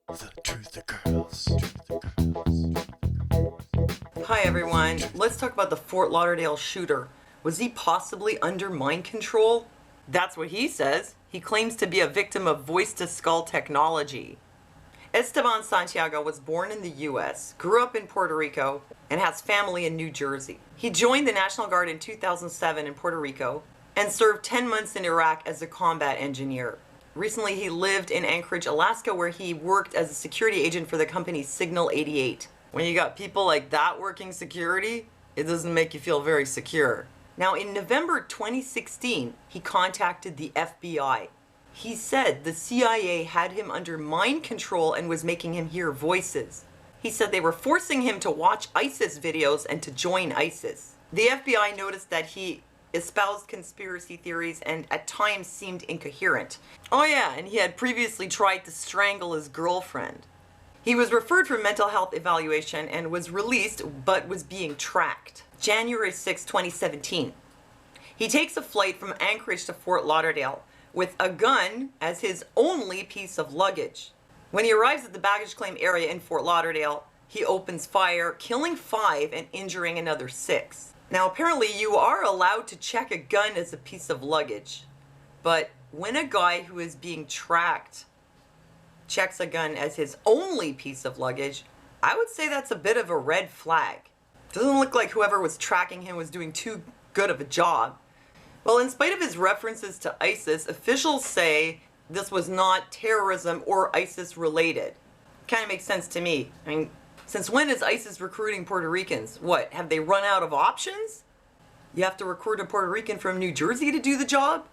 The Truth the Girls. Truth the Girls. Hi everyone, let's talk about the Fort Lauderdale shooter. Was he possibly under mind control? That's what he says. He claims to be a victim of voice-to-skull technology. Estaban Santiago was born in the US, grew up in Puerto Rico, and has family in New Jersey. He joined the National Guard in 2007 in Puerto Rico and served 10 months in Iraq as a combat engineer. Recently, he lived in Anchorage, Alaska, where he worked as a security agent for the company Signal 88. When you got people like that working security, it doesn't make you feel very secure. Now, in November 2016, he contacted the FBI. He said the CIA had him under mind control and was making him hear voices. He said they were forcing him to watch ISIS videos and to join ISIS. The FBI noticed that he espoused conspiracy theories and at times seemed incoherent. Oh yeah, and he had previously tried to strangle his girlfriend. He was referred for mental health evaluation and was released, but was being tracked. January 6, 2017. He takes a flight from Anchorage to Fort Lauderdale with a gun as his only piece of luggage. When he arrives at the baggage claim area in Fort Lauderdale, he opens fire, killing 5 and injuring another 6. Now, apparently you are allowed to check a gun as a piece of luggage, but when a guy who is being tracked checks a gun as his only piece of luggage, I would say that's a bit of a red flag. Doesn't look like whoever was tracking him was doing too good of a job. Well, in spite of his references to ISIS, officials say this was not terrorism or ISIS related. Kind of makes sense to me. I mean, since when is ISIS recruiting Puerto Ricans? What, have they run out of options? You have to recruit a Puerto Rican from New Jersey to do the job?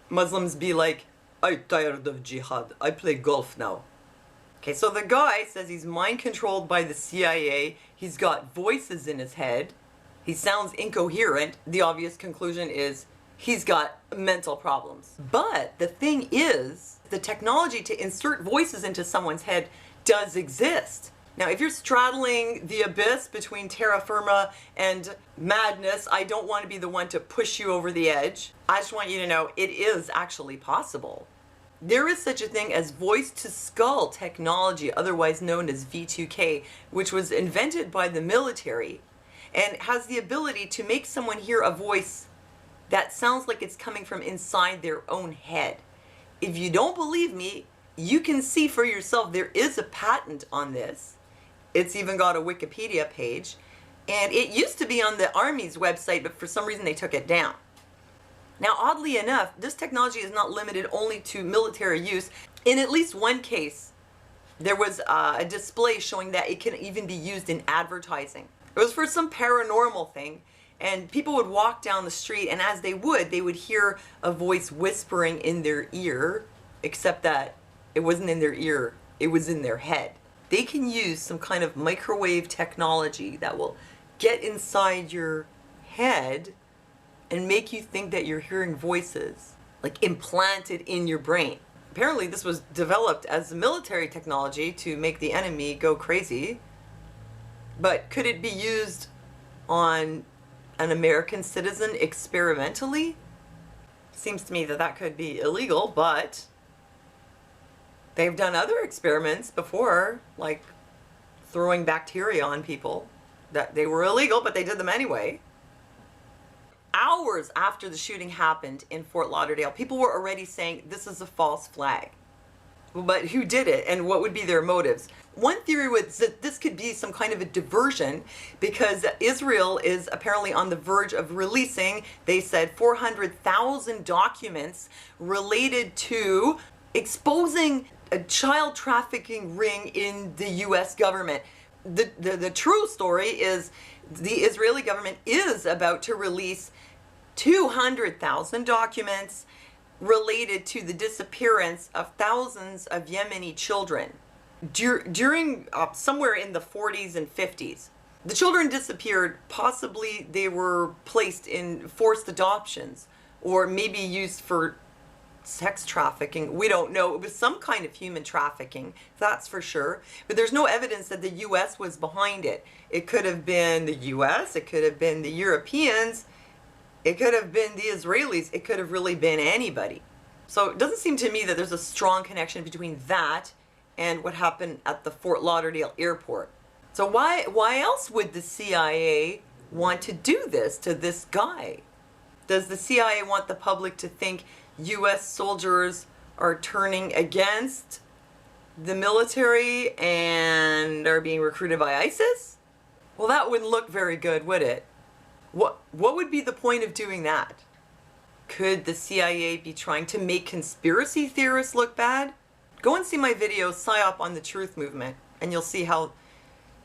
Muslims be like, I'm tired of jihad, I play golf now. Okay, so the guy says he's mind controlled by the CIA, he's got voices in his head, he sounds incoherent. The obvious conclusion is he's got mental problems. But the thing is, the technology to insert voices into someone's head does exist. Now, if you're straddling the abyss between terra firma and madness, I don't want to be the one to push you over the edge. I just want you to know it is actually possible. There is such a thing as voice-to-skull technology, otherwise known as V2K, which was invented by the military and has the ability to make someone hear a voice that sounds like it's coming from inside their own head. If you don't believe me, you can see for yourself there is a patent on this. It's even got a Wikipedia page, and it used to be on the Army's website, but for some reason they took it down. Now, oddly enough, this technology is not limited only to military use. In at least one case, there was a display showing that it can even be used in advertising. It was for some paranormal thing, and people would walk down the street, and as they would hear a voice whispering in their ear, except that it wasn't in their ear, it was in their head. They can use some kind of microwave technology that will get inside your head and make you think that you're hearing voices, like implanted in your brain. Apparently this was developed as a military technology to make the enemy go crazy, but could it be used on an American citizen experimentally? Seems to me that that could be illegal, but they've done other experiments before, like throwing bacteria on people. That they were illegal, but they did them anyway. Hours after the shooting happened in Fort Lauderdale, people were already saying this is a false flag. But who did it and what would be their motives? One theory was that this could be some kind of a diversion because Israel is apparently on the verge of releasing, they said, 400,000 documents related to exposing a child trafficking ring in the US government. The true story is the Israeli government is about to release 200,000 documents related to the disappearance of thousands of Yemeni children during somewhere in the 40s and 50s. The children disappeared. Possibly they were placed in forced adoptions or maybe used for sex trafficking. We don't know. It was some kind of human trafficking, that's for sure. But there's no evidence that the US was behind it. It could have been the US, it could have been the Europeans, it could have been the Israelis, it could have really been anybody. So it doesn't seem to me that there's a strong connection between that and what happened at the Fort Lauderdale airport. So why else would the CIA want to do this to this guy? Does the CIA want the public to think U.S. soldiers are turning against the military and are being recruited by ISIS? Well, that wouldn't look very good, would it? What would be the point of doing that? Could the CIA be trying to make conspiracy theorists look bad? Go and see my video, PSYOP on the Truth Movement, and you'll see how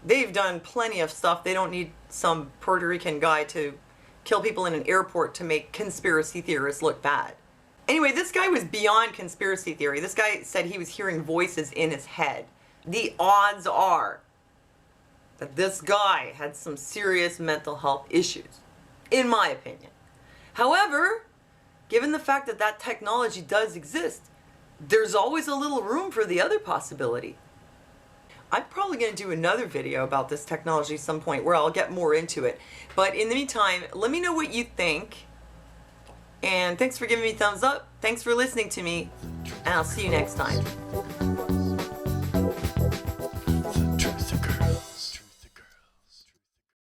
they've done plenty of stuff. They don't need some Puerto Rican guy to kill people in an airport to make conspiracy theorists look bad. Anyway, this guy was beyond conspiracy theory. This guy said he was hearing voices in his head. The odds are that this guy had some serious mental health issues, in my opinion. However, given the fact that that technology does exist, there's always a little room for the other possibility. I'm probably going to do another video about this technology at some point where I'll get more into it. But in the meantime, let me know what you think. And thanks for giving me thumbs up. Thanks for listening to me. And I'll see you next time.